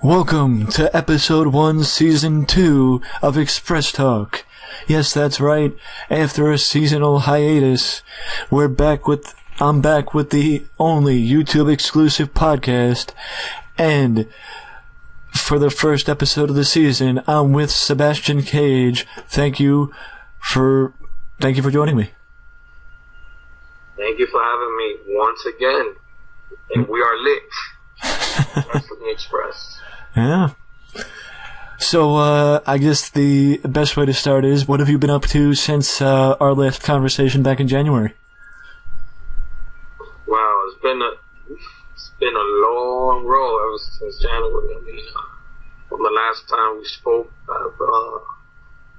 Welcome to episode 1, season 2 of Express Talk. Yes, that's right. After a seasonal hiatus, I'm back with the only YouTube exclusive podcast, and for the first episode of the season, I'm with Sebastian Cage. Thank you for joining me. Thank you for having me once again. And we are lit. Wrestling Express. Yeah. So, I guess the best way to start is, what have you been up to since our last conversation back in January? Wow, it's been a long road ever since January. I mean, from the last time we spoke, I've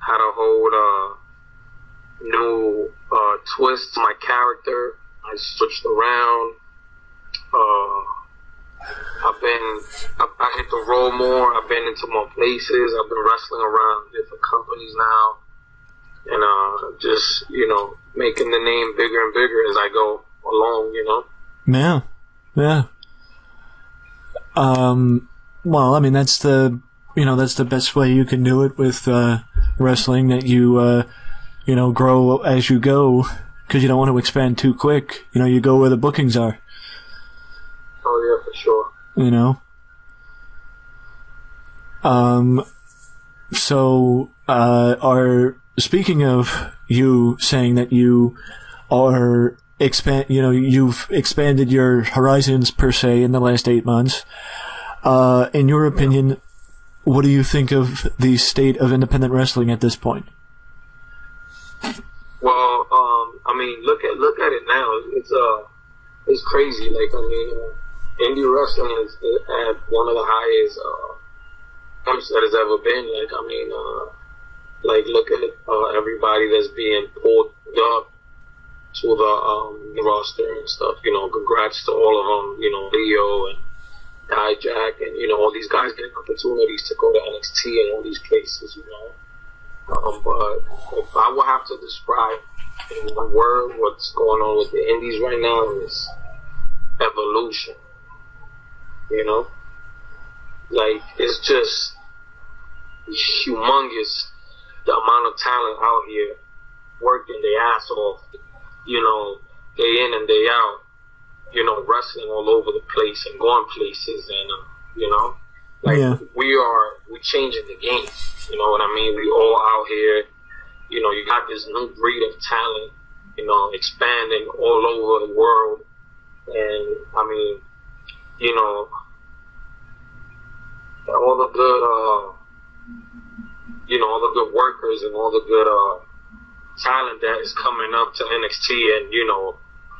had a whole new twist to my character. I switched around. I hit the road more. I've been into more places. I've been wrestling around different companies now, and just making the name bigger and bigger as I go along. Yeah. Well, I mean, that's the best way you can do it with wrestling. That you grow as you go, because you don't want to expand too quick. You go where the bookings are. Oh yeah, for sure. So, speaking of you saying that you are you've expanded your horizons per se in the last 8 months. In your opinion, what do you think of the state of independent wrestling at this point? Well, I mean, look at it now. It's crazy. Indie wrestling is at one of the highest points that has ever been. Look at everybody that's being pulled up to the roster and stuff. Congrats to all of them. Leo and Dijak and all these guys getting opportunities to go to NXT and all these places. But if I would have to describe in one word what's going on with the indies right now is evolution. It's just humongous, the amount of talent out here working their ass off, day in and day out, wrestling all over the place and going places, and we're changing the game. You know what I mean? We all out here, you got this new breed of talent, expanding all over the world, and I mean, all the good, all the good workers and all the good talent that is coming up to NXT and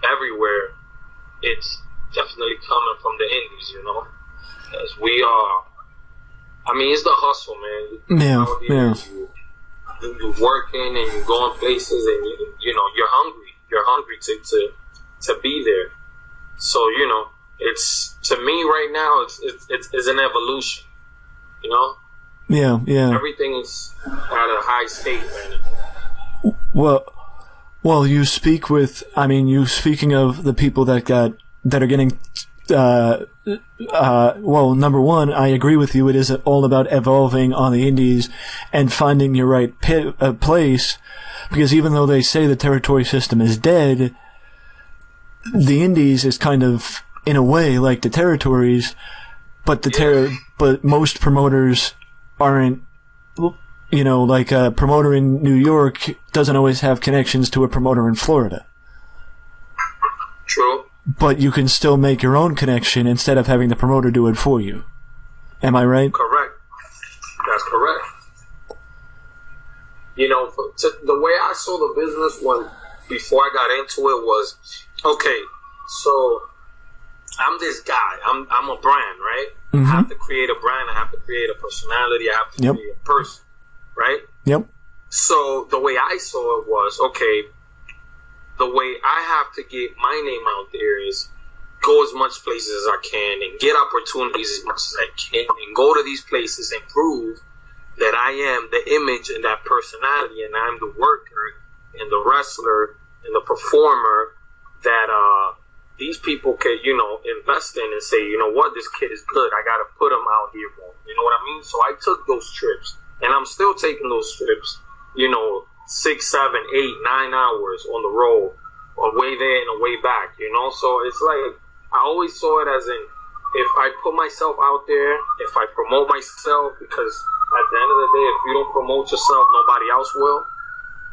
everywhere, it's definitely coming from the indies, because we are. I mean, it's the hustle, man. Yeah. You're working and you're going places, and you're hungry. You're hungry to be there. So it's, to me right now, it's an evolution. Yeah. Everything is at a high state right now. Well, speaking of the people that are getting, number one, I agree with you. It is all about evolving on the indies and finding your right place, because even though they say the territory system is dead, the indies is kind of, in a way, like the territories, but but most promoters aren't, like a promoter in New York doesn't always have connections to a promoter in Florida. True. But you can still make your own connection instead of having the promoter do it for you. Am I right? Correct. That's correct. The way I saw the business before I got into it was, okay, so I'm this guy. I'm a brand, right? Mm-hmm. I have to create a brand. I have to create a personality. I have to create a person, right? Yep. So the way I saw it was, okay, the way I have to get my name out there is go as much places as I can and get opportunities as much as I can and go to these places and prove that I am the image and that personality, and I'm the worker and the wrestler and the performer that these people can, you know, invest in and say, you know what, this kid is good. I got to put him out here more. You know what I mean? So I took those trips, and I'm still taking those trips, you know, 6, 7, 8, 9 hours on the road, a way there and a way back, you know? So it's like, I always saw it as in, if I put myself out there, if I promote myself, because at the end of the day, if you don't promote yourself, nobody else will.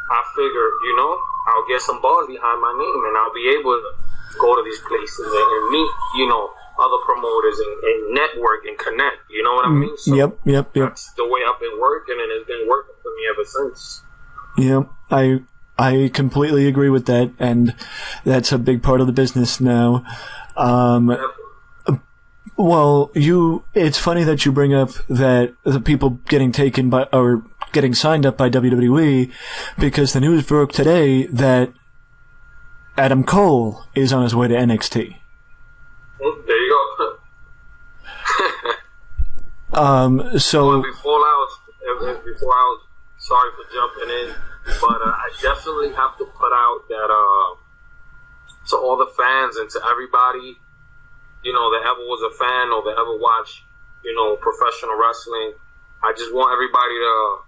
I figure, you know, I'll get some buzz behind my name, and I'll be able to go to these places and meet, you know, other promoters and network and connect. You know what I mean? So yep. That's the way I've been working, and it's been working for me ever since. Yep, I completely agree with that, and that's a big part of the business now. Well, it's funny that you bring up that the people getting taken by, or getting signed up by WWE, because the news broke today that Adam Cole is on his way to NXT. There you go. So well, before I was sorry for jumping in, but I definitely have to put out that to all the fans and to everybody, you know, that ever was a fan or that ever watched, you know, professional wrestling. I just want everybody to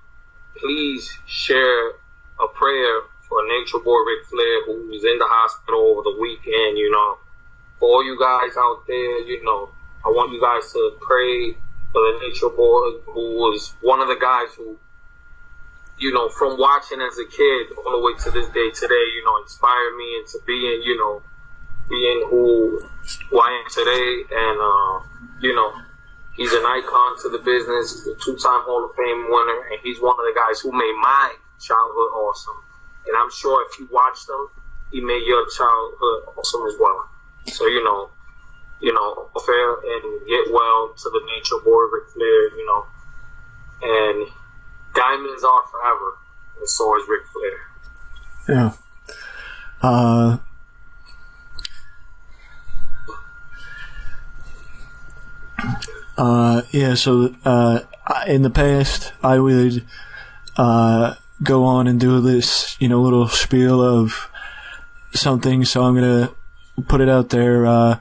please share a prayer for Nature Boy Ric Flair, who's in the hospital over the weekend, you know. For all you guys out there, you know, I want you guys to pray for the Nature Boy, who was one of the guys who, you know, from watching as a kid all the way to this day today, you know, inspired me into being, you know, being who I am today. And, you know, he's an icon to the business. He's a 2-time Hall of Fame winner, and he's one of the guys who made my childhood awesome. And I'm sure if you watched him, he made your childhood awesome as well. So, you know, fair and get well to the Nature Boy Ric Flair, you know. And diamonds are forever, and so is Ric Flair. Yeah. So in the past, I would go on and do this, you know, little spiel of something, so I'm going to put it out there.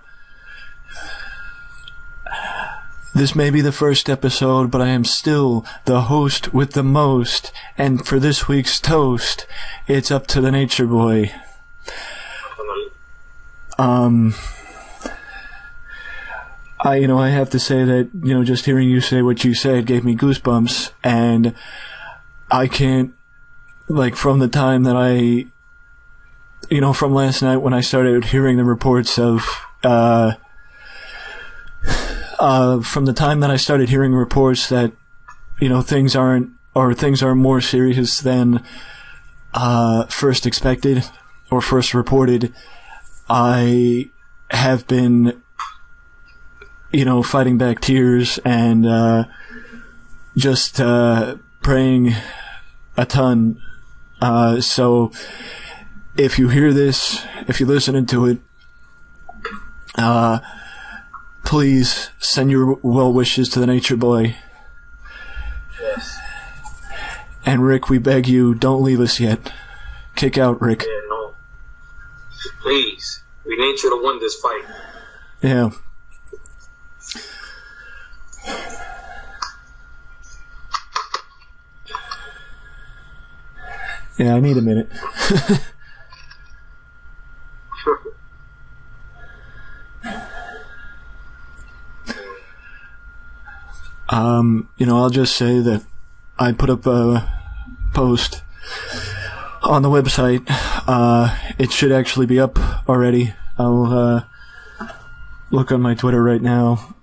This may be the first episode, but I am still the host with the most, and for this week's toast, it's up to the Nature Boy. I have to say that, you know, just hearing you say what you said gave me goosebumps, and I can't, like, from the time that from last night when I started hearing the reports of, from the time that I started hearing reports that, you know, things are more serious than, first expected or first reported, I have been, you know, fighting back tears and just praying a ton. So if you hear this, if you're listening to it, please send your well wishes to the Nature Boy. Yes. And Rick, we beg you, don't leave us yet. Kick out, Rick. Yeah, no. Please. We need you to win this fight. Yeah. Yeah, I need a minute. I'll just say that I put up a post on the website. It should actually be up already. I'll look on my Twitter right now.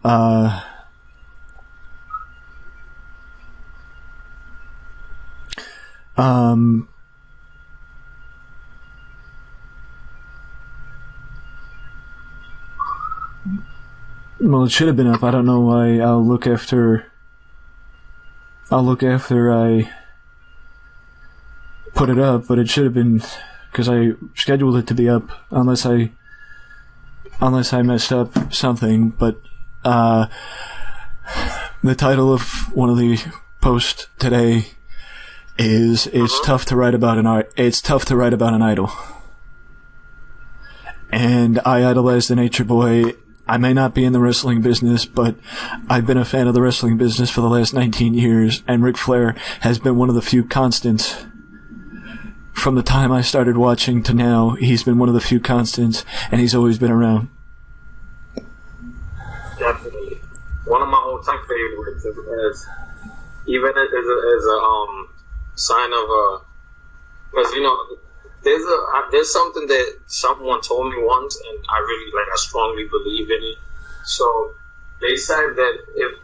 Well, it should have been up. I don't know why. I'll look after I put it up, but it should have been, because I scheduled it to be up, unless I messed up something. But the title of one of the posts today is "It's tough to write about an idol," and I idolize the Nature Boy. I may not be in the wrestling business, but I've been a fan of the wrestling business for the last 19 years, and Ric Flair has been one of the few constants. From the time I started watching to now, he's been one of the few constants, and he's always been around. Definitely. One of my all-time favorites, even as a sign of because there's something that someone told me once, and I strongly believe in it. So they said that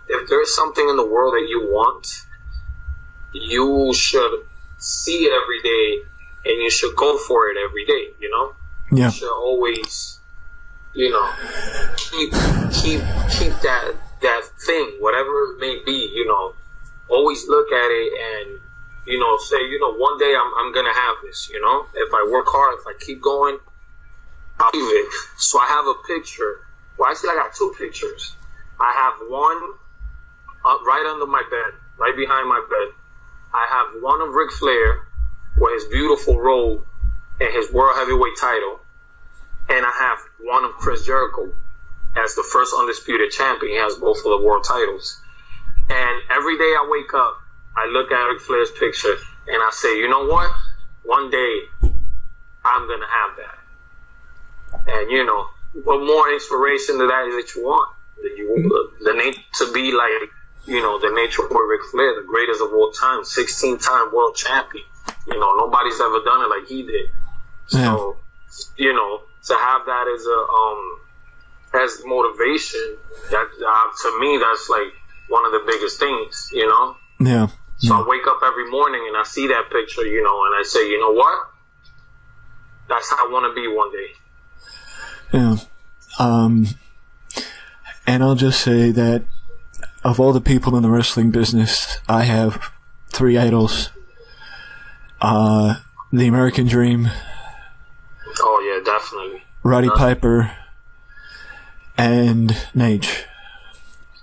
if there's something in the world that you want, you should see it every day, and you should go for it every day. Yeah. You should always, keep that thing, whatever it may be. Always look at it and. Say, one day I'm going to have this, If I work hard, if I keep going, I'll leave it. So I have a picture. Well, actually, I got two pictures. I have one right under my bed, right behind my bed. I have one of Ric Flair with his beautiful robe and his World Heavyweight title. And I have one of Chris Jericho as the first undisputed champion. He has both of the world titles. And every day I wake up, I look at Ric Flair's picture and I say, you know what? One day I'm going to have that. And, what more inspiration to that is that you want? To be like, the Nature Boy Ric Flair, the greatest of all time, 16-time world champion. Nobody's ever done it like he did. So, to have that as motivation, that to me, that's like one of the biggest things, Yeah. So I wake up every morning and I see that picture, and I say, you know what? That's how I want to be one day. Yeah. And I'll just say that of all the people in the wrestling business, I have three idols. The American Dream. Oh, yeah, definitely. Roddy Piper. And Nage.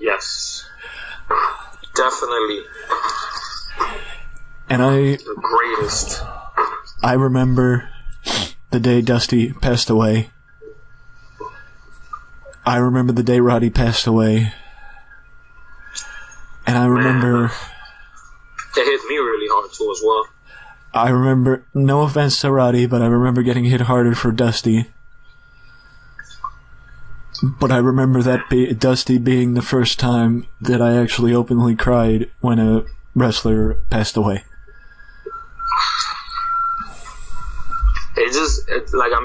Yes. Definitely. And the greatest. I remember the day Dusty passed away. I remember the day Roddy passed away. And I remember... It hit me really hard, too, as well. I remember... No offense to Roddy, but I remember getting hit harder for Dusty. But I remember that Dusty being the first time that I actually openly cried when a wrestler passed away.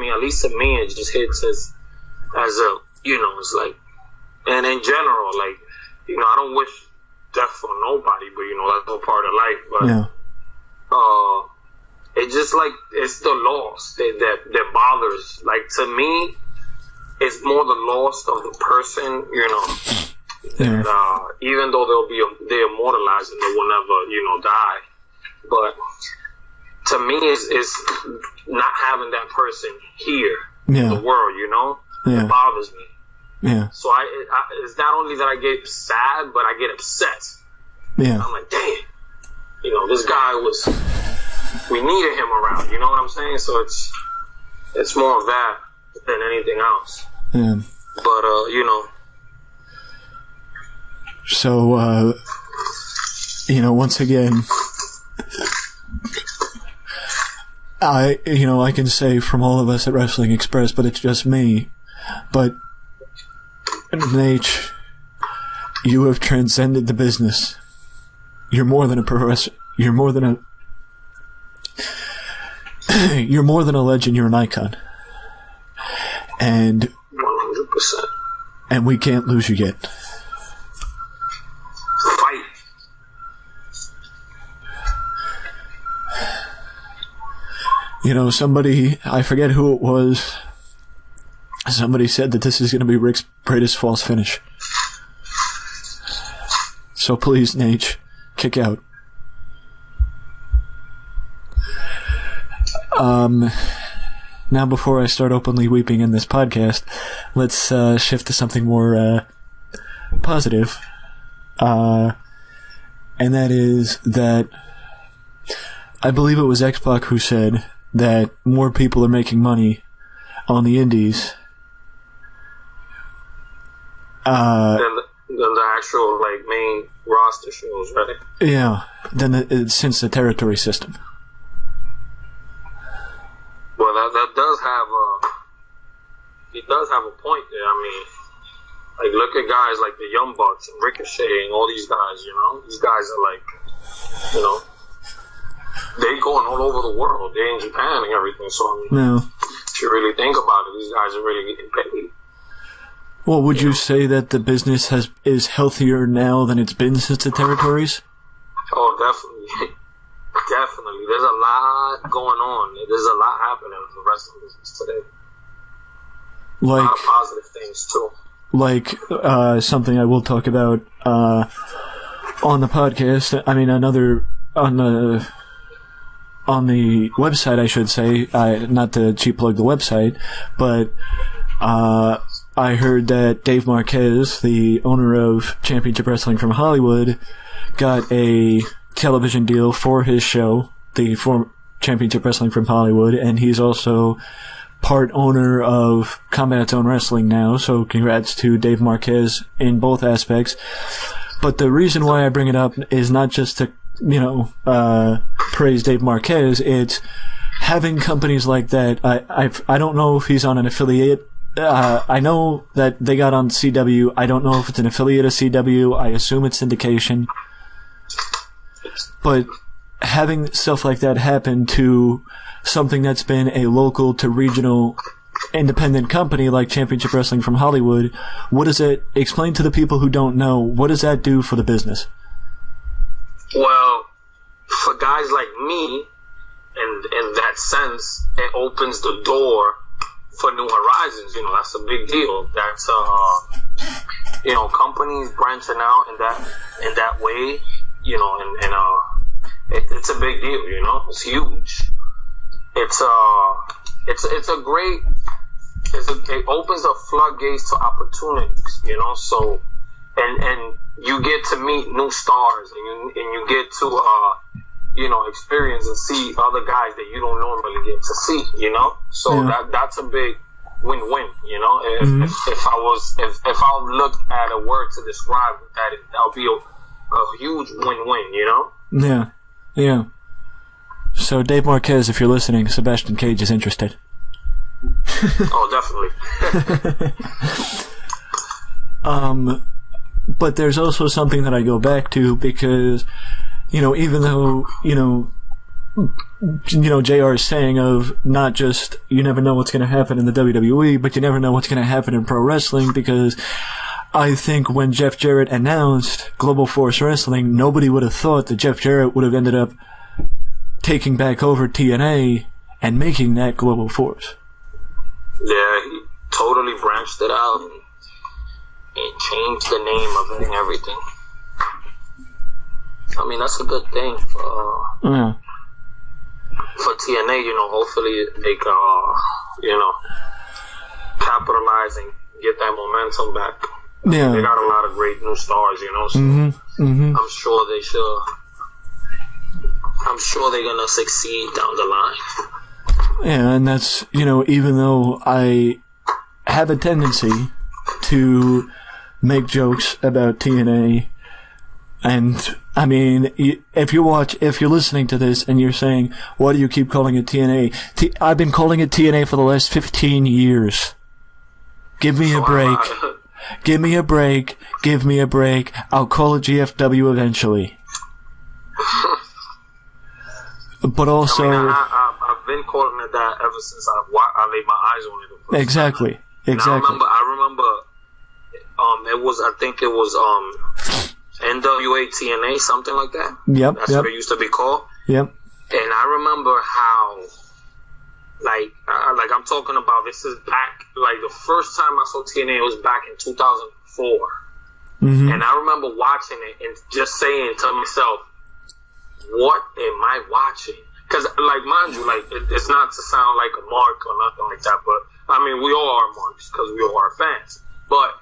At least to me, it just hits as a, it's like, and in general, like, I don't wish death for nobody, but, that's all part of life. But, yeah. It's just like, it's the loss that bothers. Like, to me, it's more the loss of the person, Yeah. that, even though they're immortalized and they will never, die. But to me, it's not having that person here in the world, Yeah. It bothers me. Yeah. So it's not only that I get sad, but I get upset. Yeah. I'm like, damn, this guy we needed him around, you know what I'm saying? So it's more of that than anything else. Yeah. But, So, once again, I can say from all of us at Wrestling Express, but it's just me. But, Nate, you have transcended the business. You're more than a professor. You're more than a legend. You're an icon. And 100%. And we can't lose you yet. Fight. Somebody, I forget who it was, somebody said that this is going to be Rick's greatest false finish. So please, Nate, kick out. Now, before I start openly weeping in this podcast, let's shift to something more positive. And that is that I believe it was X-Pac who said that more people are making money on the indies. Than the actual like main roster shows, right? Yeah, since the territory system. Well, that does have he does have a point there. I mean, like look at guys like the Young Bucks and Ricochet and all these guys. You know, these guys are like, you know, they going all over the world. They're in Japan and everything. So I mean, if you really think about it, these guys are really getting paid. Well, would you say that the business is healthier now than it's been since the territories? Oh, definitely. Definitely. There's a lot going on. There's a lot happening in the wrestling business today. Like, a lot of positive things, too. Like, something I will talk about on the podcast. I mean, on the website, I should say. Not to cheap plug the website, but I heard that Dave Marquez, the owner of Championship Wrestling from Hollywood, got a television deal for his show, the Championship Wrestling from Hollywood, and he's also part owner of Combat Zone Wrestling now, so congrats to Dave Marquez in both aspects. But the reason why I bring it up is not just to, praise Dave Marquez, it's having companies like that. I don't know if he's on an affiliate. I know that they got on CW. I don't know if it's an affiliate of CW. I assume it's syndication. But having stuff like that happen to something that's been a local to regional independent company like Championship Wrestling from Hollywood, what does it explain to the people who don't know? What does that do for the business? Well, for guys like me, in that sense, it opens the door for new horizons. You know, that's a big deal. That's companies branching out in that way. You know, it's a big deal. You know, it's huge. It opens the floodgates to opportunities. You know, so and you get to meet new stars, and you get to experience and see other guys that you don't normally get to see, you know? So that's a big win-win, you know? If I looked at a word to describe that, that would be a huge win-win, you know? Yeah. So Dave Marquez, if you're listening, Sebastian Cage is interested. Oh, definitely. But there's also something that I go back to because, even though, JR is saying of not just you never know what's going to happen in the WWE, but you never know what's going to happen in pro wrestling, because I think when Jeff Jarrett announced Global Force Wrestling, nobody would have thought that Jeff Jarrett would have ended up taking back over TNA and making that Global Force. Yeah, he totally branched it out and changed the name of it and everything. I mean, that's a good thing for TNA, hopefully they can, capitalize and get that momentum back. Yeah. They got a lot of great new stars, so I'm sure they're going to succeed down the line. Yeah, and that's, even though I have a tendency to make jokes about TNA, and I mean, if you're listening to this and you're saying, why do you keep calling it TNA? I've been calling it TNA for the last 15 years. Give me a break. Give me a break. Give me a break. I'll call it GFW eventually. But also, I've been calling it that ever since I laid my eyes on it. Exactly. I remember. It was NWA TNA, something like that. Yep. That's what it used to be called. Yep. And I remember how, I'm talking about, this is back, the first time I saw TNA was back in 2004. Mm-hmm. And I remember watching it and just saying to myself, what am I watching? Because, mind you, it's not to sound like a mark or nothing like that, but, I mean, we all are marks because we all are fans. But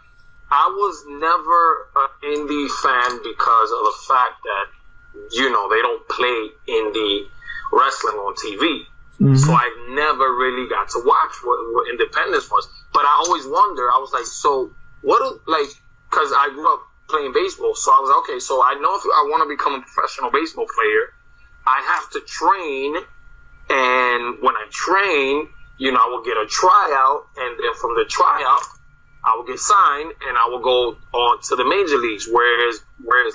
I was never an indie fan because of the fact that, they don't play indie wrestling on TV. So I never really got to watch what independence was. But I always wonder, I was like, so what, because I grew up playing baseball, so I was like, okay, so I know if I want to become a professional baseball player, I have to train, and when I train, I will get a tryout, and then from the tryout, I will get signed, and I will go on to the major leagues, whereas where the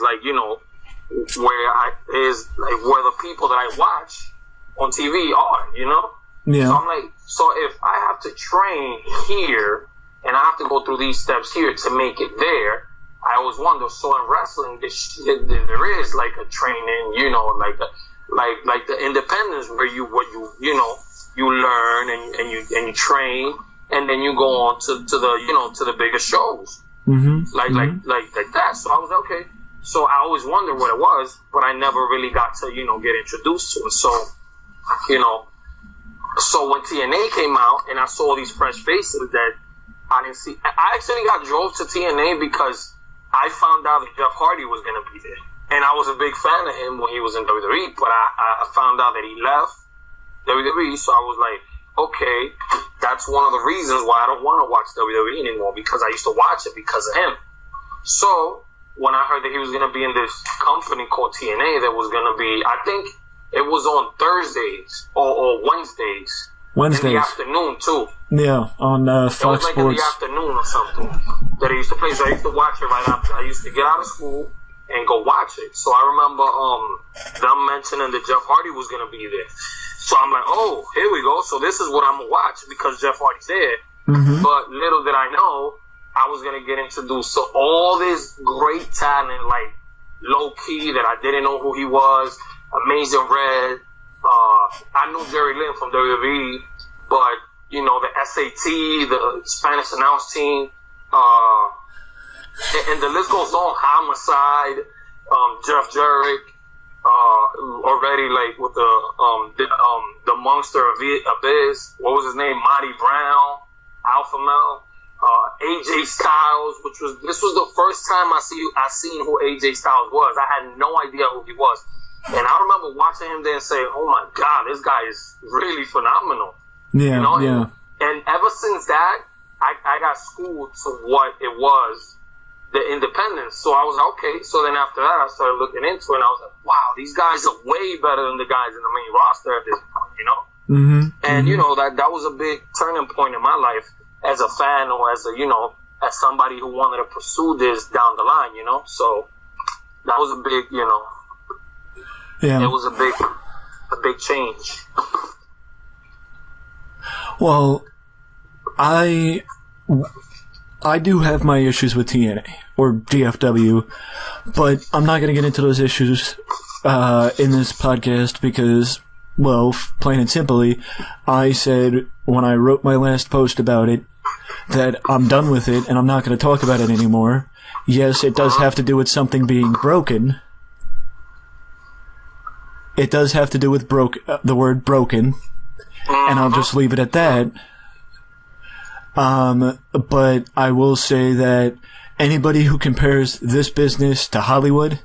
people that I watch on TV are, Yeah. So I'm like, so if I have to train here, and I have to go through these steps here to make it there, I always wonder. So in wrestling, there is like a training, like the independence where you learn and you train, and then you go on to the bigger shows, like that. So I was okay. So I always wondered what it was, but I never really got to get introduced to it. So so when TNA came out and I saw these fresh faces that I didn't see, I actually drove to TNA because I found out that Jeff Hardy was going to be there. And I was a big fan of him when he was in WWE, but I found out that he left WWE, so I was like, okay, that's one of the reasons why I don't want to watch WWE anymore, because I used to watch it because of him. So when I heard that he was going to be in this company called TNA that was going to be, I think it was on Thursdays or Wednesdays. In the afternoon, too. Yeah, on Fox Sports. It was like Sports. in the afternoon or something that I used to play. So I used to watch it right after. I used to get out of school and go watch it. So I remember them mentioning that Jeff Hardy was going to be there. So I'm like, oh, here we go. So this is what I'm going to watch because Jeff Hardy's there. But little did I know, I was going to get introduced to all this great talent, like low-key, that I didn't know who he was. Amazing Red. I knew Jerry Lynn from WWE, but, the SAT, the Spanish announce team, and the list goes on. Homicide, Jeff Jarrett, already like with the monster of Abyss. What was his name? Marty Brown, Alpha Male, AJ Styles, this was the first time I seen who AJ Styles was. I had no idea who he was. And I remember watching him there and saying, oh my God, this guy is really phenomenal. Yeah, yeah. And ever since that, I got schooled to what it was, the independence. So I was like, okay. So then after that, I started looking into it, and I was like, wow, these guys are way better than the guys in the main roster at this point, And, that was a big turning point in my life as a fan, or as as somebody who wanted to pursue this down the line, So that was a big, Yeah. It was a big change. Well, I do have my issues with TNA or DFW, but I'm not going to get into those issues in this podcast because, well, plain and simply, I said when I wrote my last post about it that I'm done with it and I'm not going to talk about it anymore. Yes, it does have to do with something being broken. It does have to do with the word broken, and I'll just leave it at that. But I will say that anybody who compares this business to Hollywood,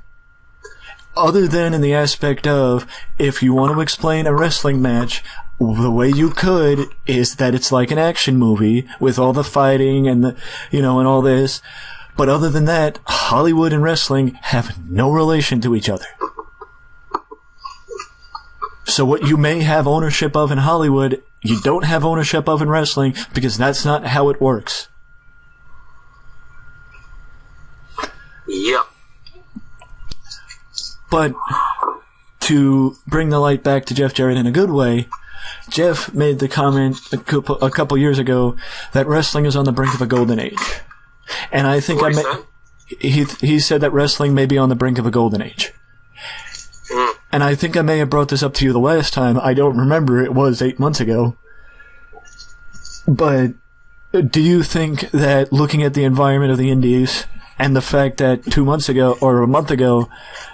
other than in the aspect of if you want to explain a wrestling match, the way you could is that it's like an action movie with all the fighting and the, and all this. But other than that, Hollywood and wrestling have no relation to each other. So what you may have ownership of in Hollywood, you don't have ownership of in wrestling because that's not how it works. Yep. But to bring the light back to Jeff Jarrett in a good way, Jeff made the comment a couple years ago that wrestling is on the brink of a golden age. And I think he said that wrestling may be on the brink of a golden age. And I think I may have brought this up to you the last time. I don't remember. It was 8 months ago. But do you think that looking at the environment of the indies and the fact that 2 months ago or a month ago,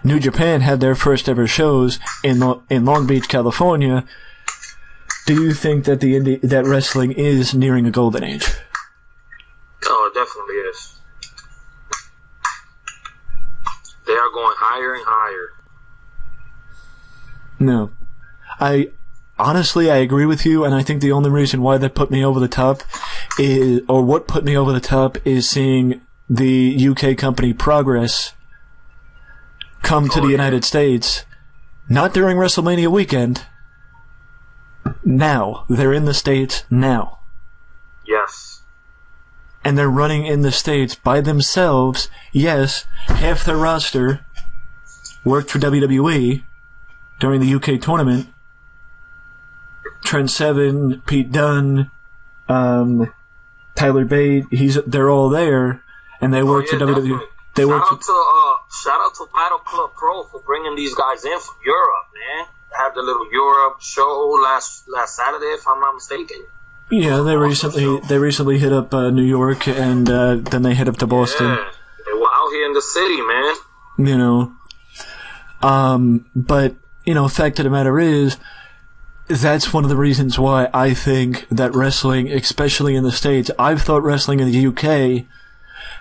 New Japan had their first ever shows in Long Beach, California, do you think that that wrestling is nearing a golden age? Oh, it definitely is. They are going higher and higher. No. honestly, I agree with you, and I think the only reason why that put me over the top is, or what put me over the top, is seeing the UK company Progress come to the United States, not during WrestleMania weekend. Now. They're in the States now. Yes. And they're running in the States by themselves. Yes, half their roster worked for WWE during the UK tournament. Trent Seven, Pete Dunne, Tyler Bate, they're all there, and they work for WWE. They Shout out to Battle Club Pro for bringing these guys in from Europe, man. Had the little Europe show last Saturday, if I'm not mistaken. Yeah, they recently hit up New York, and then they hit up to Boston. Yeah, they were out here in the city, man. You know, but you know, fact of the matter is, that's one of the reasons why I think that wrestling, especially in the States, I've thought wrestling in the UK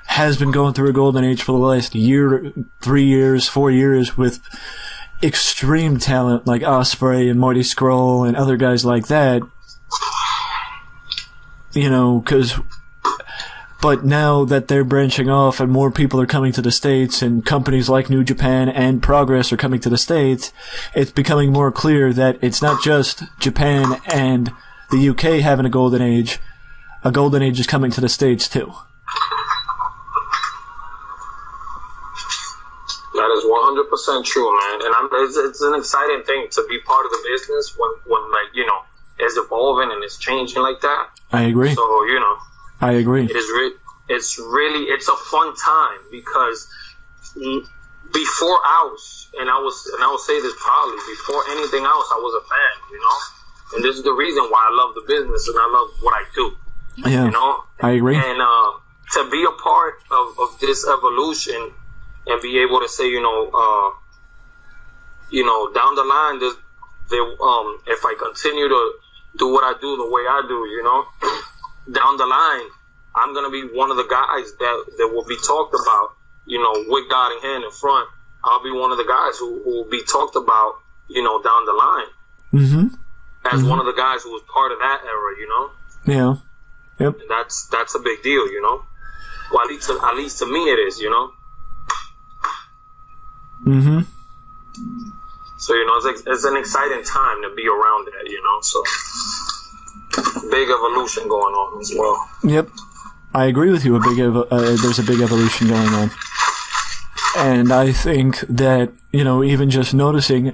has been going through a golden age for the last year, 3 years, 4 years, with extreme talent like Ospreay and Marty Scurll and other guys like that. You know, but now that they're branching off and more people are coming to the States and companies like New Japan and Progress are coming to the States, it's becoming more clear that it's not just Japan and the UK having a golden age. A golden age is coming to the States too. That is 100% true, man. And it's an exciting thing to be part of the business when like, you know, it's evolving and it's changing like that. I agree. So, you know, I agree. It's a fun time because before House, and I will say this proudly, before anything else, I was a fan, you know? And this is the reason why I love the business and I love what I do. Yeah, you know? I agree. And to be a part of this evolution and be able to say, you know, down the line, if I continue to do what I do the way I do, you know, down the line, I'm going to be one of the guys that will be talked about, you know, with God in hand in front. I'll be one of the guys who will be talked about, you know, down the line. As one of the guys who was part of that era, you know? Yeah. Yep. And that's a big deal, you know? Well, at least to me it is, you know? So, you know, it's an exciting time to be around that, you know? So, big evolution going on as well. Yep. I agree with you. There's a big evolution going on. And I think that, you know, even just noticing,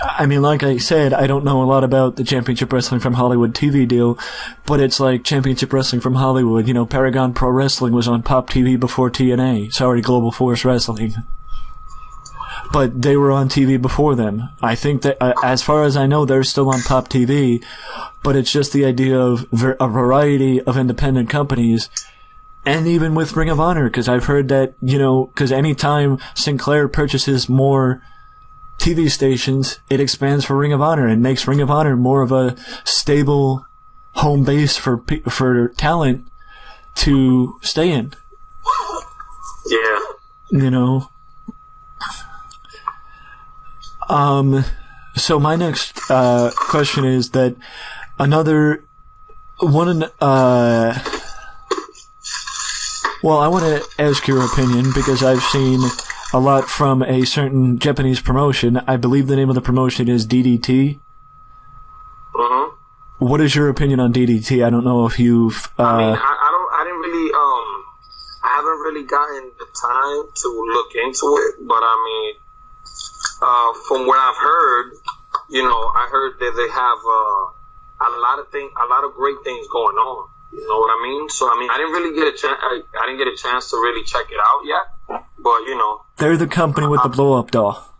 I mean, like I said, I don't know a lot about the Championship Wrestling from Hollywood TV deal, but it's like Championship Wrestling from Hollywood. You know, Paragon Pro Wrestling was on Pop TV before TNA. Sorry, Global Force Wrestling. But they were on TV before them. I think that, as far as I know, they're still on Pop TV, but it's just the idea of a variety of independent companies. And even with Ring of Honor, because I've heard that, you know, because anytime Sinclair purchases more TV stations, it expands for Ring of Honor and makes Ring of Honor more of a stable home base for talent to stay in. Yeah. You know. So my next question is that well, I want to ask your opinion because I've seen a lot from a certain Japanese promotion. I believe the name of the promotion is DDT. What is your opinion on DDT? I don't know if you've. I haven't really gotten the time to look into it, but I mean, from what I've heard, you know, I heard that they have a lot of great things going on. You know what I mean? So I mean, I didn't really get a chance. I didn't get a chance to really check it out yet. But you know, they're the company with the blow up doll.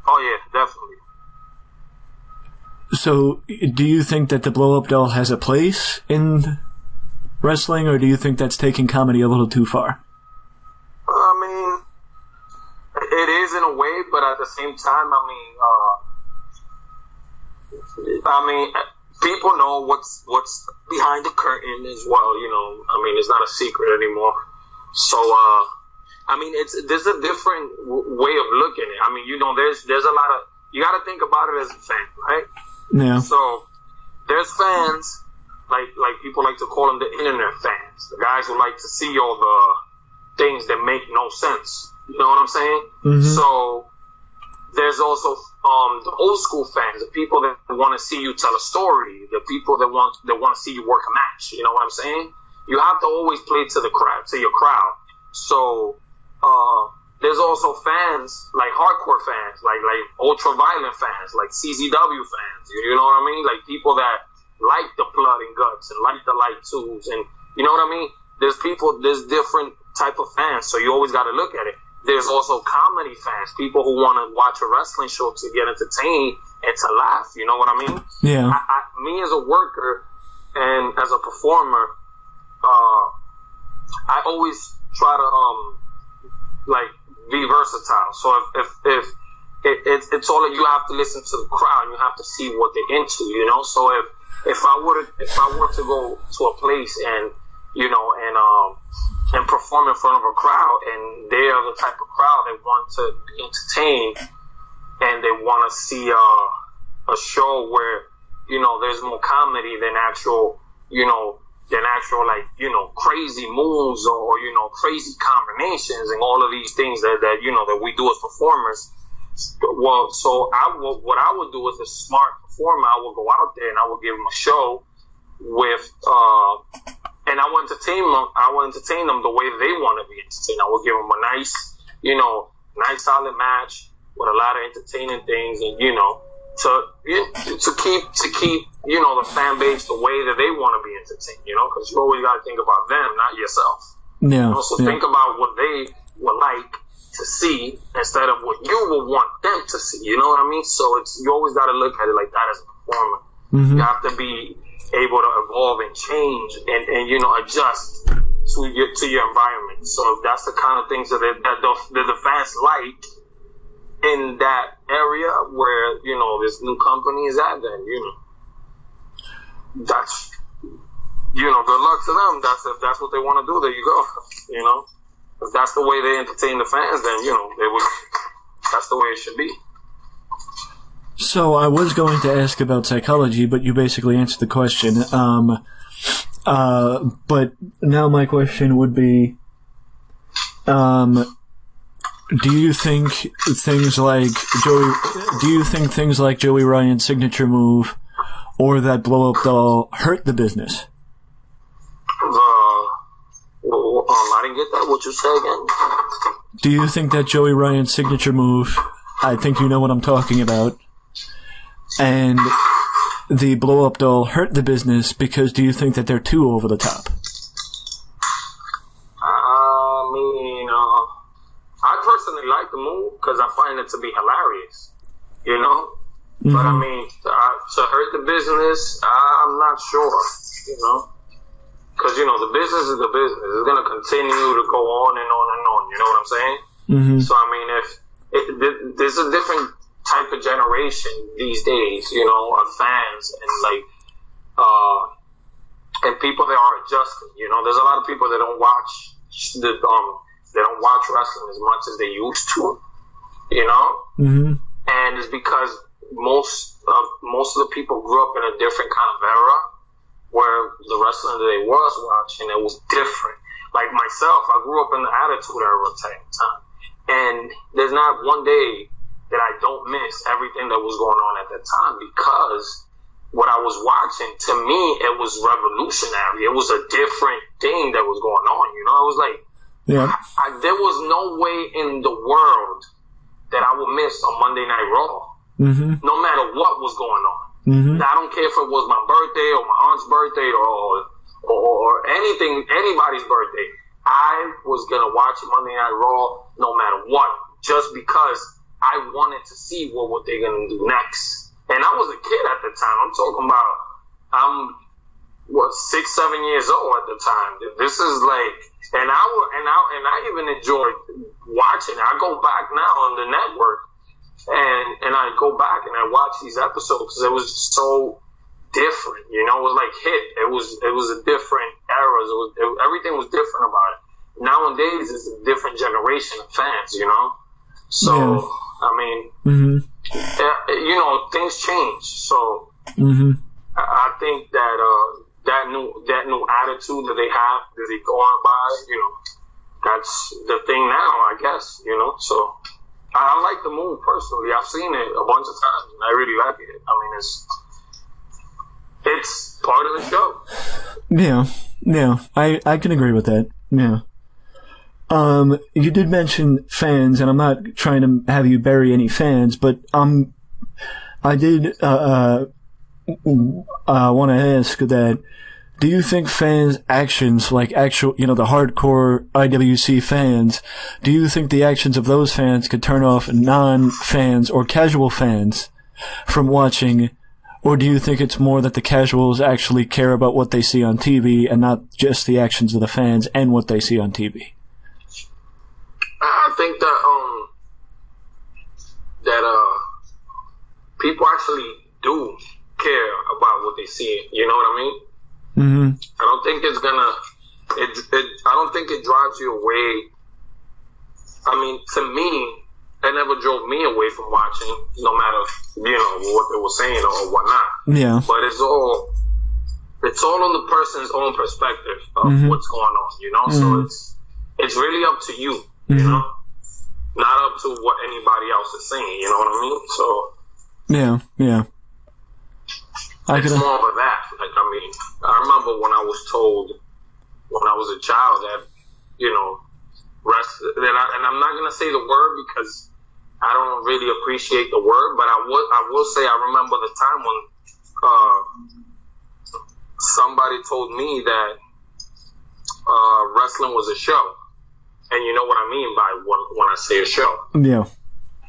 Oh yeah, definitely. So, do you think that the blow up doll has a place in wrestling, or do you think that's taking comedy a little too far? I mean, it is in a way, but at the same time, I mean, people know what's behind the curtain as well. You know, I mean, it's not a secret anymore. So, I mean, there's a different way of looking at it. I mean, you know, there's a lot of, you got to think about it as a fan, right? Yeah. So there's fans, like people like to call them the internet fans, the guys who like to see all the things that make no sense. You know what I'm saying? Mm-hmm. So there's also the old school fans, the people that want to see you tell a story, the people that want to see you work a match. You know what I'm saying? You have to always play to your crowd. So there's also fans, like hardcore fans, like ultra violent fans, like CZW fans. You know what I mean? Like people that like the blood and guts and like the light tubes, and you know what I mean? There's different type of fans, so you always got to look at it. There's also comedy fans, people who want to watch a wrestling show to get entertained and to laugh. You know what I mean? Yeah. Me as a worker and as a performer, I always try to like be versatile. So if it's all that you have to listen to the crowd, you have to see what they're into. You know, so if I were to go to a place and you know and perform in front of a crowd, and they are the type of crowd that want to be entertained and they want to see a show where you know there's more comedy than actual like you know crazy moves or you know crazy combinations and all of these things that you know that we do as performers. Well, so what I would do as a smart performer, I would go out there and I would give them a show with and I would entertain them the way they want to be entertained. I would give them a nice solid match with a lot of entertaining things, and you know, to keep you know the fan base the way that they want to be entertained. You know, because you always got to think about them, not yourself. Yeah. You know, so think about what they would like to see instead of what you would want them to see. You know what I mean? So you always got to look at it like that as a performer. Mm-hmm. You have to be able to evolve and change and you know adjust to your environment. So if that's the kind of things that the fans like in that area where you know this new company is at, then you know that's you know good luck to them. If that's what they want to do, there you go. You know, if that's the way they entertain the fans, then you know that's the way it should be. So I was going to ask about psychology, but you basically answered the question. But now my question would be, do you think things like Joey Ryan's signature move or that blow up doll hurt the business? I didn't get that. What you say again? Do you think that Joey Ryan's signature move, I think you know what I'm talking about, and the blow-up doll hurt the business because do you think that they're too over the top? I mean, I personally like the move because I find it to be hilarious, you know? Mm-hmm. But I mean, to hurt the business, I'm not sure, you know? Because, you know, the business is the business. It's going to continue to go on and on and on, you know what I'm saying? Mm-hmm. So, I mean, there's a different type of generation these days, you know, of fans and like, and people that are adjusting. You know, there's a lot of people that don't watch they don't watch wrestling as much as they used to. You know, mm-hmm. And it's because most of the people grew up in a different kind of era where the wrestling that they was watching it was different. Like myself, I grew up in the Attitude Era time, and there's not one day that I don't miss everything that was going on at that time because what I was watching, to me, it was revolutionary. It was a different thing that was going on, you know? It was like, there was no way in the world that I would miss on Monday Night Raw, mm-hmm. no matter what was going on. Mm-hmm. I don't care if it was my birthday or my aunt's birthday or anything, anybody's birthday. I was going to watch Monday Night Raw no matter what, just because I wanted to see what they going to do next. And I was a kid at the time. I'm talking about, I'm 6, 7 years old at the time. This is like, and I even enjoyed watching. I go back now on the network and I go back and I watch these episodes because it was just so different. You know, it was like hit. It was a different era. Everything was different about it. Nowadays, it's a different generation of fans, you know? So, I mean, mm-hmm. You know, things change. So Mm-hmm. I think that that new attitude that they have, that they go on by, that's the thing now, I guess, So I like the movie personally. I've seen it a bunch of times, and I really like it. I mean, it's part of the show. Yeah, I can agree with that. Yeah. You did mention fans, and I'm not trying to have you bury any fans, but I did want to ask that. Do you think fans' actions, like actual, the hardcore IWC fans, do you think the actions of those fans could turn off non-fans or casual fans from watching, or do you think it's more that the casuals actually care about what they see on TV and not just the actions of the fans and what they see on TV? I think that people actually do care about what they see. You know what I mean? Mm-hmm. I don't think it's gonna. I don't think it drives you away. I mean, to me, it never drove me away from watching, no matter what they were saying or whatnot. Yeah. But it's all on the person's own perspective of what's going on. So it's really up to you. Not up to what anybody else is saying. You know what I mean? So. Yeah. It's more of that. Like, I mean, I remember when I was told when I was a child that, and I'm not going to say the word because I don't really appreciate the word, but I will say I remember the time when somebody told me that wrestling was a show. And you know what I mean by when I say a show. Yeah.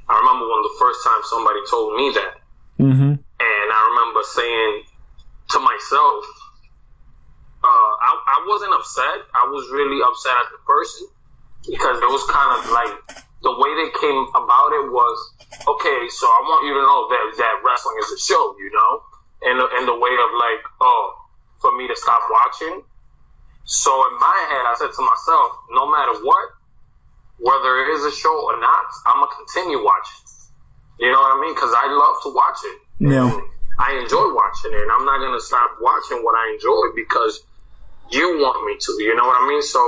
I remember when the first time somebody told me that. Mm-hmm. And I remember saying to myself, I wasn't upset. I was really upset at the person because it was kind of like the way they came about it was, okay, so I want you to know that wrestling is a show, in the way of like, for me to stop watching. So in my head, I said to myself, no matter what, whether it is a show or not, I'm going to continue watching. You know what I mean? Because I love to watch it. Yeah. I enjoy watching it, and I'm not going to stop watching what I enjoy because you want me to. You know what I mean? So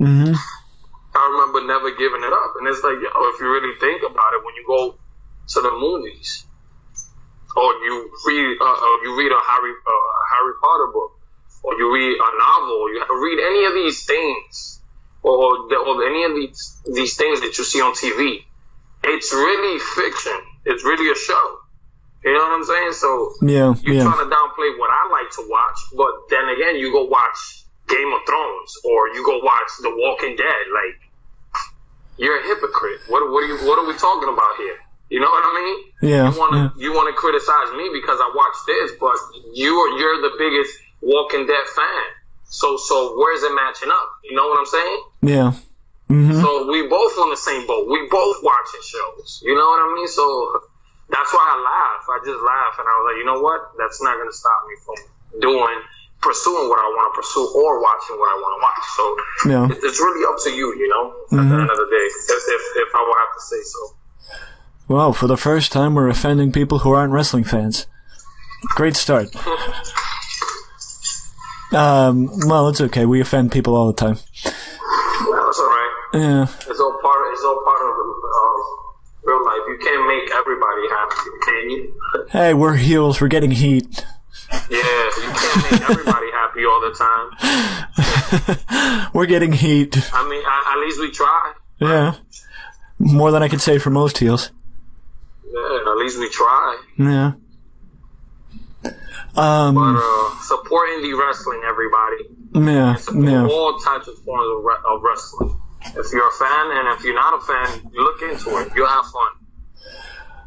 I remember never giving it up. And it's like, if you really think about it, when you go to the movies or you read a Harry Potter book, or you read a novel, or you read any of these things, or any of these things that you see on TV, it's really fiction. It's really a show. You know what I'm saying? So you're trying to downplay what I like to watch, but then again, you go watch Game of Thrones or you go watch The Walking Dead. Like, you're a hypocrite. What are we talking about here? You know what I mean? Yeah. You wanna criticize me because I watch this, but you're the biggest Walking Dead fan. So where's it matching up? You know what I'm saying? Yeah. Mm-hmm. So we both on the same boat. We both watching shows. You know what I mean? So that's why I laugh. I just laugh, and I was like, you know what? That's not going to stop me from pursuing what I want to pursue or watching what I want to watch. So it's really up to you, at the end of the day, if I would have to say so. Well, for the first time, we're offending people who aren't wrestling fans. Great start. Well, it's okay. We offend people all the time. Well, that's all right. Yeah. It's all part of real life. You can't make everybody happy, can you? Hey, we're heels. We're getting heat. Yeah, you can't make everybody happy all the time. We're getting heat. I mean, at least we try. Yeah. More than I could say for most heels. Yeah, at least we try. Yeah. But support indie wrestling, everybody. Yeah. Support all types of forms of wrestling. If you're a fan, and if you're not a fan, look into it. You'll have fun.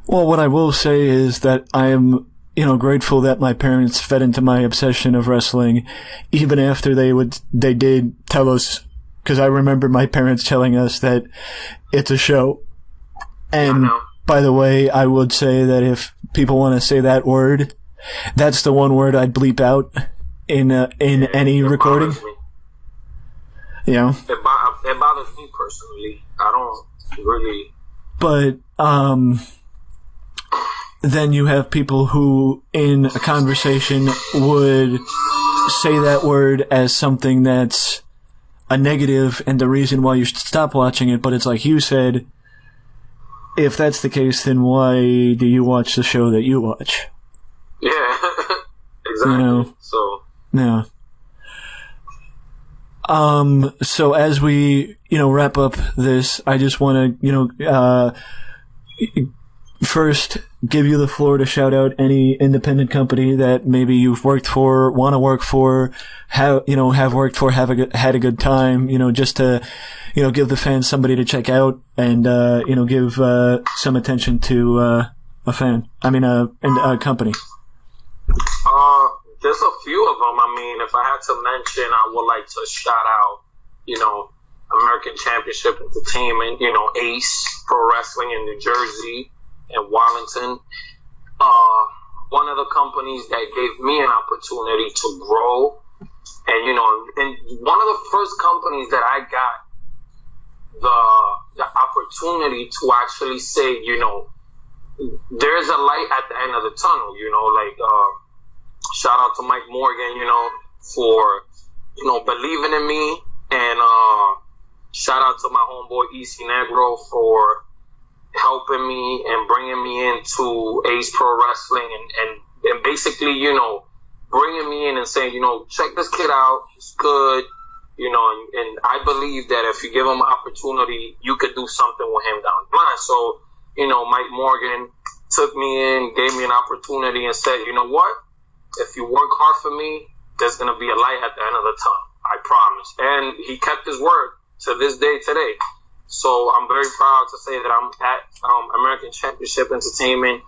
Well, what I will say is that I am, grateful that my parents fed into my obsession of wrestling, even after they did tell us, because I remember my parents telling us that it's a show. And by the way, I would say that if people want to say that word, that's the one word I'd bleep out in any recording. It bothers me personally. I don't really. But then you have people who, in a conversation, would say that word as something that's a negative and the reason why you should stop watching it. But it's like you said, if that's the case, then why do you watch the show that you watch? Yeah, exactly. You know? So yeah. So as we, wrap up this, I just want to, first give you the floor to shout out any independent company that maybe you've worked for, want to work for, have worked for, had a good time, just to, give the fans somebody to check out and, give, some attention to, a company. There's a few of them. I mean, if I had to mention, I would like to shout out, American Championship Entertainment, Ace Pro Wrestling in New Jersey and Wallington. One of the companies that gave me an opportunity to grow, and one of the first companies that I got the opportunity to actually say, there's a light at the end of the tunnel, shout out to Mike Morgan, for, believing in me, and shout out to my homeboy EC Negro for helping me and bringing me into Ace Pro Wrestling and basically, bringing me in and saying, check this kid out, he's good, and I believe that if you give him an opportunity, you could do something with him down the line. So, Mike Morgan took me in, gave me an opportunity and said, you know what? If you work hard for me, there's going to be a light at the end of the tunnel. I promise. And he kept his word to this day today. So I'm very proud to say that I'm at American Championship Entertainment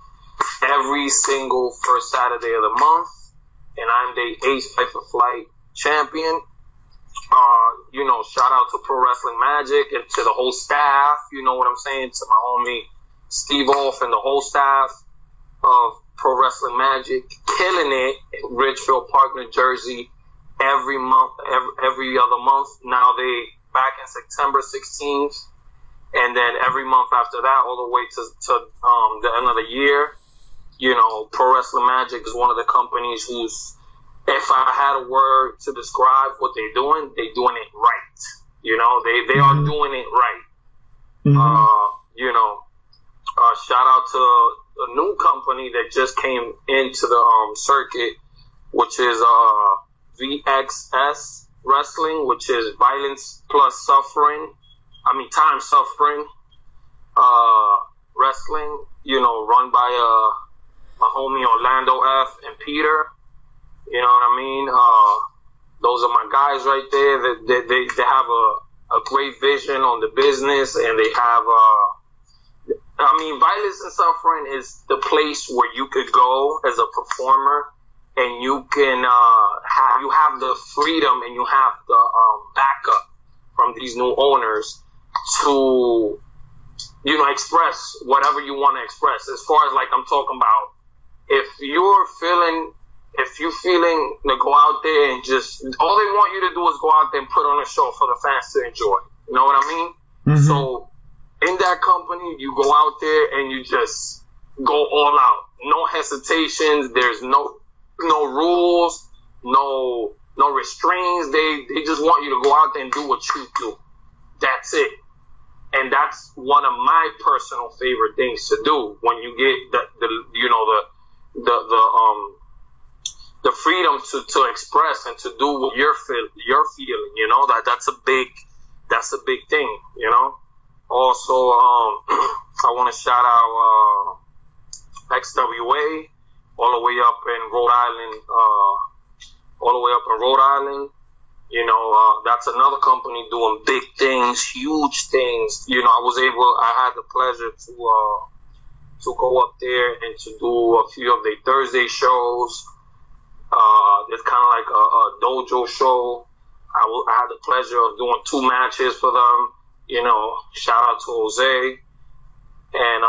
every single first Saturday of the month. And I'm the Ace Fight for Flight champion. Shout out to Pro Wrestling Magic and to the whole staff. You know what I'm saying? To my homie Steve Wolf and the whole staff of Pro Wrestling Magic, killing it in Ridgefield Park, New Jersey, every month, every other month. Now they back in September 16th, and then every month after that, all the way to the end of the year. Pro Wrestling Magic is one of the companies who's, if I had a word to describe what they're doing it right. They are doing it right. Mm-hmm. Shout out to a new company that just came into the circuit, which is VXS Wrestling, which is Violence Plus Suffering. Time Suffering Wrestling. Run by my homie Orlando F and Peter. You know what I mean? Those are my guys right there. They have a great vision on the business, and they have Violence and Suffering is the place where you could go as a performer, and you can have the freedom and you have the backup from these new owners to express whatever you want to express. As far as I'm talking about, if you're feeling to go out there and just all they want you to do is go out there and put on a show for the fans to enjoy. You know what I mean? Mm-hmm. So in that company, you go out there and you just go all out. No hesitations. There's no rules, no restraints. They just want you to go out there and do what you do. That's it. And that's one of my personal favorite things to do when you get the freedom to express and to do what you're feeling. That's a big thing. Also, I want to shout out XWA all the way up in Rhode Island. That's another company doing big things, huge things. I had the pleasure to go up there and to do a few of their Thursday shows. It's kind of like a dojo show. I had the pleasure of doing 2 matches for them. Shout out to Jose. And,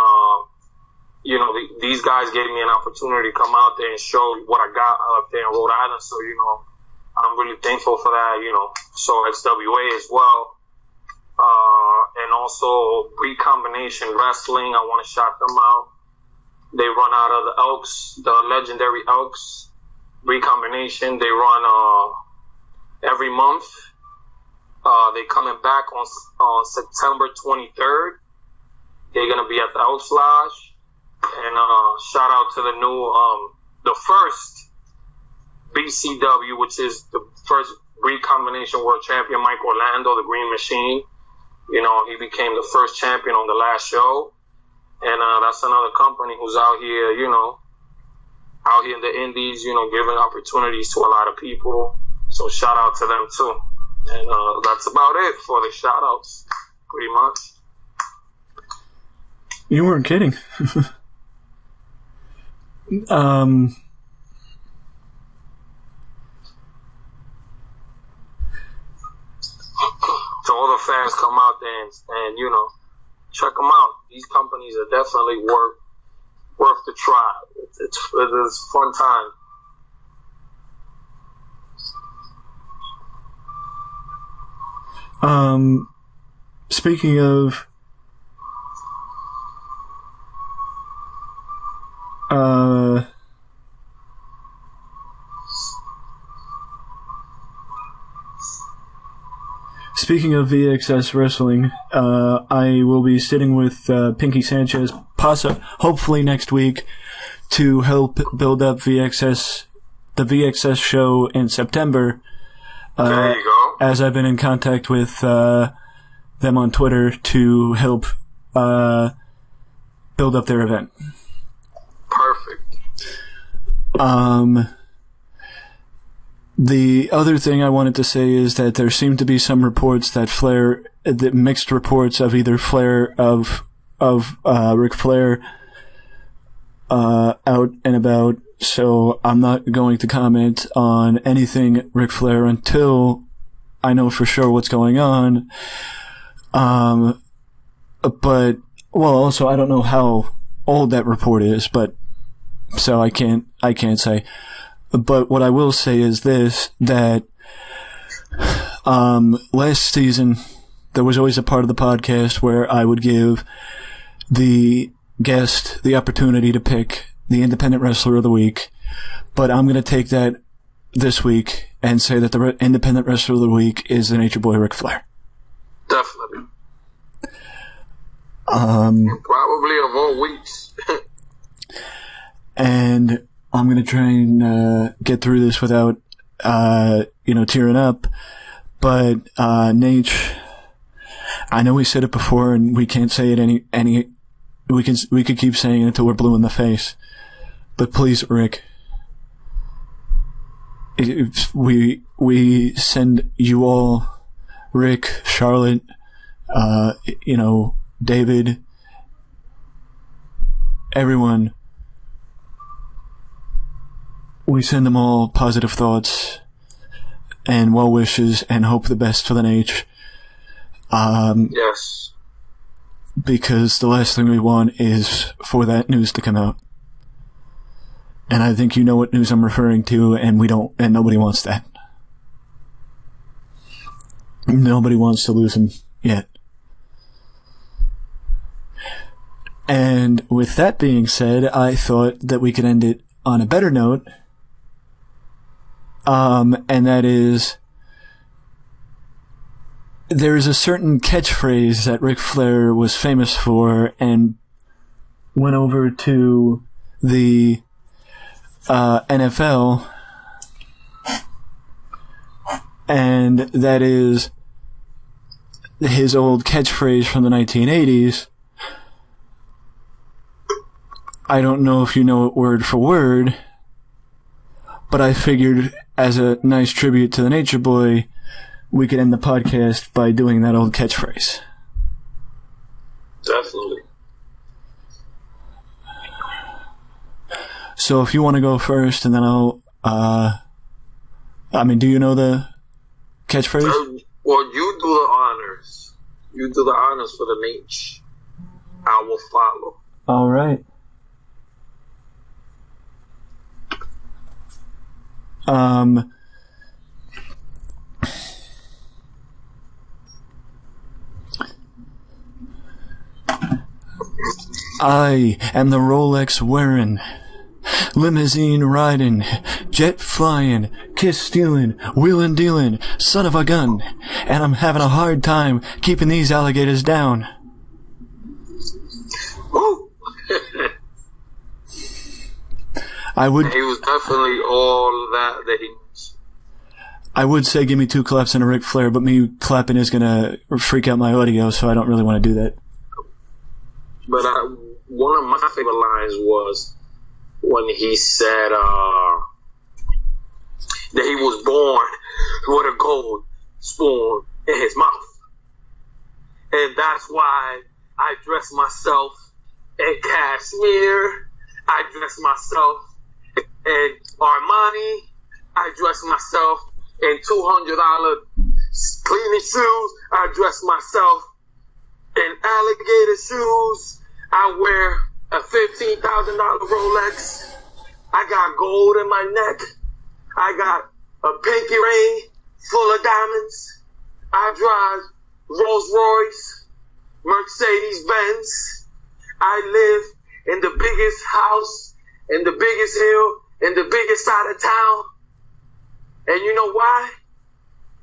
these guys gave me an opportunity to come out there and show what I got up there in Rhode Island. So, I'm really thankful for that, So XWA as well. And also Recombination Wrestling. I want to shout them out. They run out of the Elks, the legendary Elks recombination. They run every month. They coming back on September 23rd. They're gonna be at the Elks Lodge. And shout out to the new, the first BCW, which is the first recombination world champion, Mike Orlando, the Green Machine. You know, he became the first champion on the last show. And that's another company who's out here, you know, out here in the Indies, you know, giving opportunities to a lot of people. So shout out to them too. And that's about it for the shout outs, pretty much. You weren't kidding. So all the fans come out there and you know, check them out. These companies are definitely worth the try. It's a fun time. Speaking of VXS Wrestling, I will be sitting with Pinky Sanchez, hopefully next week, to help build up the VXS show in September. There you go. As I've been in contact with them on Twitter to help build up their event. Perfect. The other thing I wanted to say is that there seem to be some reports that mixed reports of either Ric Flair out and about. So I'm not going to comment on anything Ric Flair until I know for sure what's going on. Also I don't know how old that report is, but so I can't say. But what I will say is this, that last season there was always a part of the podcast where I would give the guest the opportunity to pick the Independent Wrestler of the Week. But I'm going to take that this week and say that the Independent Wrestler of the Week is the Nature Boy Ric Flair. Definitely. Probably of all weeks. And I'm going to try and get through this without, tearing up. But Nate, I know we said it before, and we can't say it we could keep saying it until we're blue in the face. But please, Rick, we send you all, Rick, Charlotte, David, everyone. We send them all positive thoughts and well wishes and hope the best for the Nate. Yes. Because the last thing we want is for that news to come out. And I think you know what news I'm referring to, and nobody wants that. Nobody wants to lose him yet. And with that being said, I thought that we could end it on a better note. And that is, there is a certain catchphrase that Ric Flair was famous for and went over to the NFL, and that is his old catchphrase from the 1980s. I don't know if you know it word for word, but I figured as a nice tribute to the Nature Boy, we could end the podcast by doing that old catchphrase. Definitely. So if you want to go first, and then I'll, do you know the catchphrase? Well, you do the honors. You do the honors for the Nate. I will follow. All right. I am the Rolex wearing, limousine riding, jet flying, kiss stealing, wheeling dealing, son of a gun, and I'm having a hard time keeping these alligators down. Woo! I would. He was definitely all that he. I would say give me 2 claps and a Ric Flair, but me clapping is gonna freak out my audio, so I don't really want to do that. But one of my favorite lines was when he said that he was born with a gold spoon in his mouth. And that's why I dress myself in cashmere. I dress myself in Armani. I dress myself in $200 cleaning shoes. I dress myself in alligator shoes. I wear a $15,000 Rolex. I got gold in my neck. I got a pinky ring full of diamonds. I drive Rolls Royce, Mercedes Benz. I live in the biggest house, in the biggest hill, in the biggest side of town. And you know why?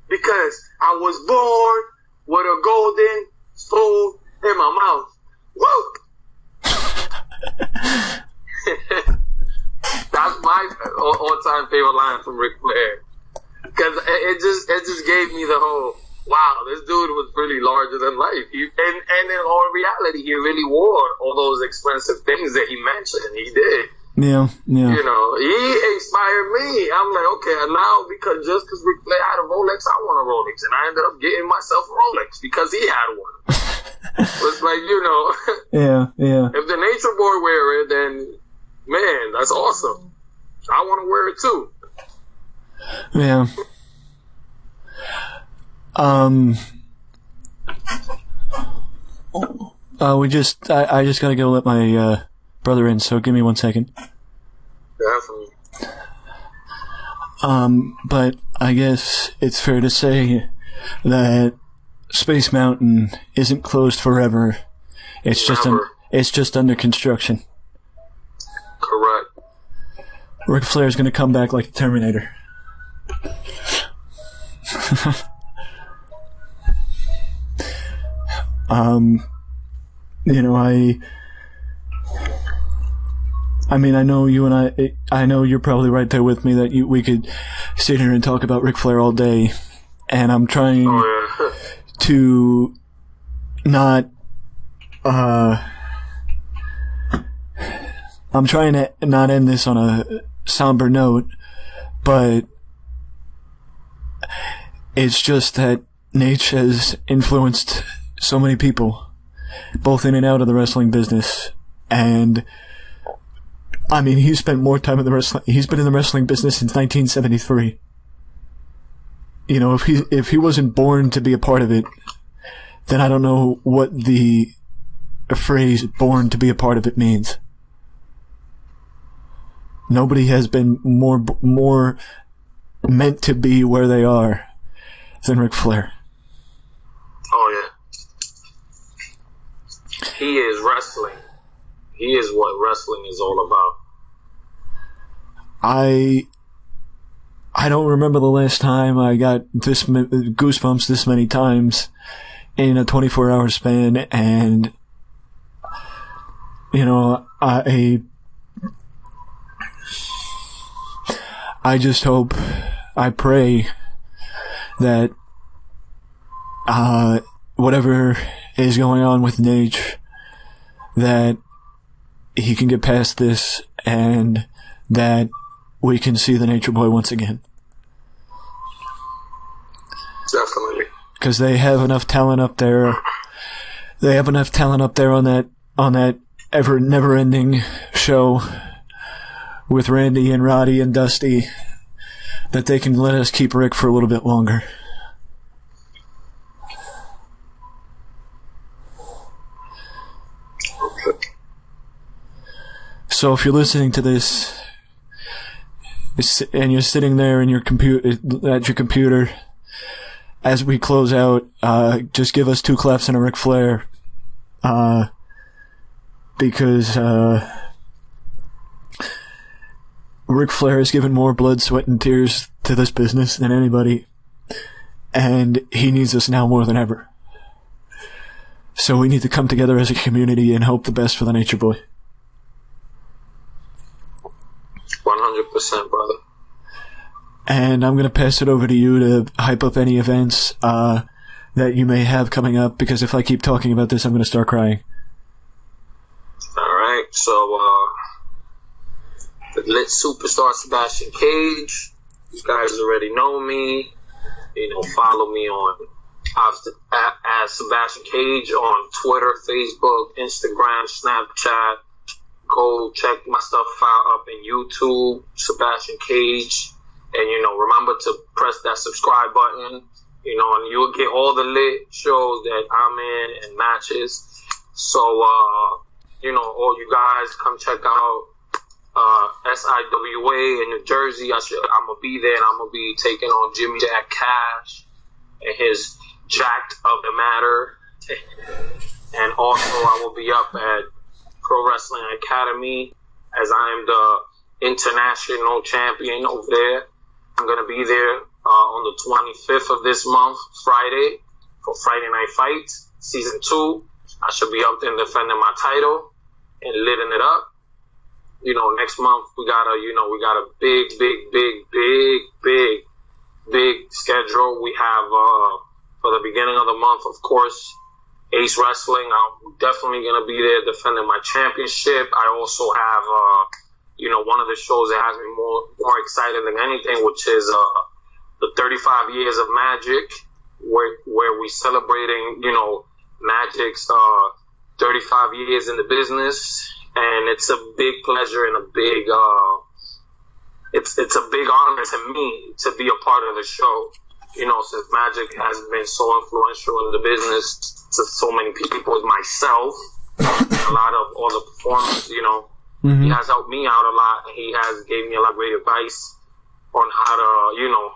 Because I was born with a golden spoon in my mouth. Woo! That's my all-time favorite line from Ric Flair. Because it just gave me the whole, wow, this dude was really larger than life. And in all reality, he really wore all those expensive things that he mentioned. He did. Yeah. You know, he inspired me. I'm like, okay, now because Ric Flair had a Rolex, I want a Rolex. And I ended up getting myself a Rolex because he had one. It's like, you know. Yeah. If the Nature Boy wear it, then, man, that's awesome. I want to wear it too. Yeah. I just gotta go let my brother in, so give me 1 second. Definitely. But I guess it's fair to say that Space Mountain isn't closed forever. It's just under construction. Correct. Ric Flair's gonna come back like the Terminator. You know, I mean, I know you and I know you're probably right there with me that we could sit here and talk about Ric Flair all day, and I'm trying to not, I'm trying to not end this on a somber note, but it's just that Nate has influenced so many people, both in and out of the wrestling business, and I mean, he's spent more time in the wrestling. He's been in the wrestling business since 1973. You know, if he wasn't born to be a part of it, then I don't know what the phrase "born to be a part of it" means. Nobody has been more meant to be where they are than Ric Flair. Oh yeah, he is wrestling. He is what wrestling is all about. I don't remember the last time I got this goosebumps this many times in a 24-hour span, and you know, I just hope, I pray that whatever is going on with Nate, that he can get past this and that we can see the Nature Boy once again. Definitely. Because they have enough talent up there. They have enough talent up there on that never-ending show with Randy and Roddy and Dusty that they can let us keep Rick for a little bit longer. So if you're listening to this and you're sitting there in your at your computer as we close out, just give us 2 claps and a Ric Flair. because Ric Flair has given more blood, sweat, and tears to this business than anybody, and he needs us now more than ever. So we need to come together as a community and hope the best for the Nature Boy. 100%, brother. And I'm going to pass it over to you to hype up any events that you may have coming up, because if I keep talking about this, I'm going to start crying. Alright, so the lit superstar Sebastian Cage. You guys already know me. You know, follow me on at Sebastian Cage on Twitter, Facebook, Instagram, Snapchat. Go check my stuff out up in YouTube, Sebastian Cage. And, you know, remember to press that subscribe button, you know, and you'll get all the lit shows that I'm in and matches. So, you know, all you guys come check out SIWA in New Jersey. I'm going to be there, and I'm going to be taking on Jimmy Jack Cash and his Jacked of the Matter. And also I will be up at Pro Wrestling Academy as I am the international champion over there. I'm going to be there on the 25th of this month, Friday, for Friday Night Fight, Season 2. I should be up there defending my title and lighting it up. You know, next month we got a big schedule. We have, for the beginning of the month, of course, Ace Wrestling. I'm definitely going to be there defending my championship. I also have, you know, one of the shows that has me more excited than anything, which is the 35 years of Magic, where we celebrating, you know, Magic's 35 years in the business, and it's a big pleasure and a big it's a big honor to me to be a part of the show. You know, since Magic has been so influential in the business to so many people, myself, a lot of all the performers, you know. Mm-hmm. He has helped me out a lot, and he has gave me a lot of great advice on how to, you know,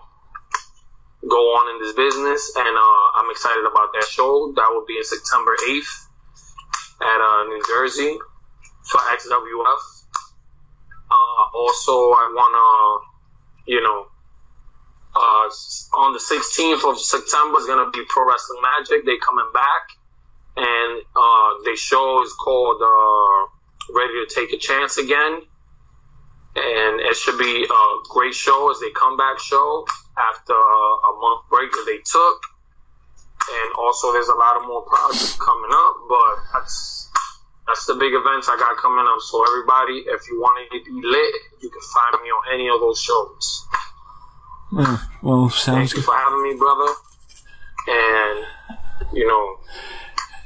go on in this business. And I'm excited about that show. That will be in September 8th at New Jersey for XWF. Also, I want to, you know, on the 16th of September is going to be Pro Wrestling Magic. They coming back, and their show is called Ready to Take a Chance Again, and it should be a great show as they comeback show after a month break that they took. And also there's a lot of more projects coming up, but that's the big events I got coming up. So everybody, if you want to be lit, you can find me on any of those shows. Well, sounds Thank you for having me, brother. And, you know,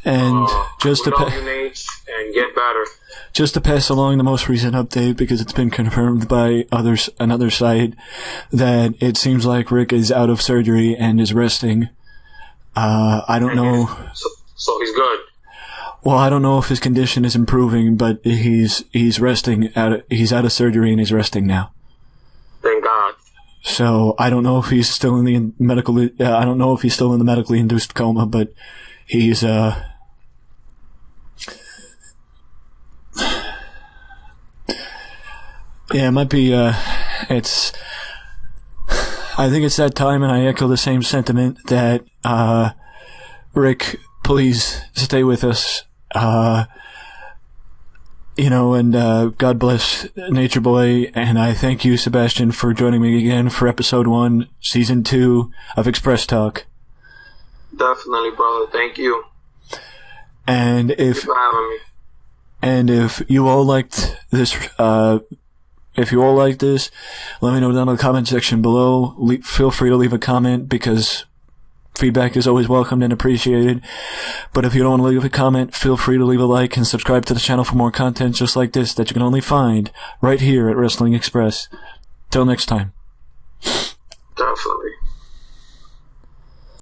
and just to and get better. Just to pass along the most recent update, because it's been confirmed by another site that it seems like Rick is out of surgery and is resting. I don't know. So he's good. Well, I don't know if his condition is improving, but he's resting. He's out of surgery and he's resting now. Thank God. So I don't know if he's still in the I don't know if he's still in the medically induced coma, but he's yeah, it might be, I think it's that time, and I echo the same sentiment that, Rick, please stay with us, you know, and, God bless Nature Boy, and I thank you, Sebastian, for joining me again for episode 1, season 2 of Express Talk. Definitely, brother, thank you. And Thanks for having me. And if you all liked this, let me know down in the comment section below. Feel free to leave a comment, because feedback is always welcomed and appreciated. But if you don't want to leave a comment, feel free to leave a like and subscribe to the channel for more content just like this that you can only find right here at Wrestling Express. Till next time. Definitely.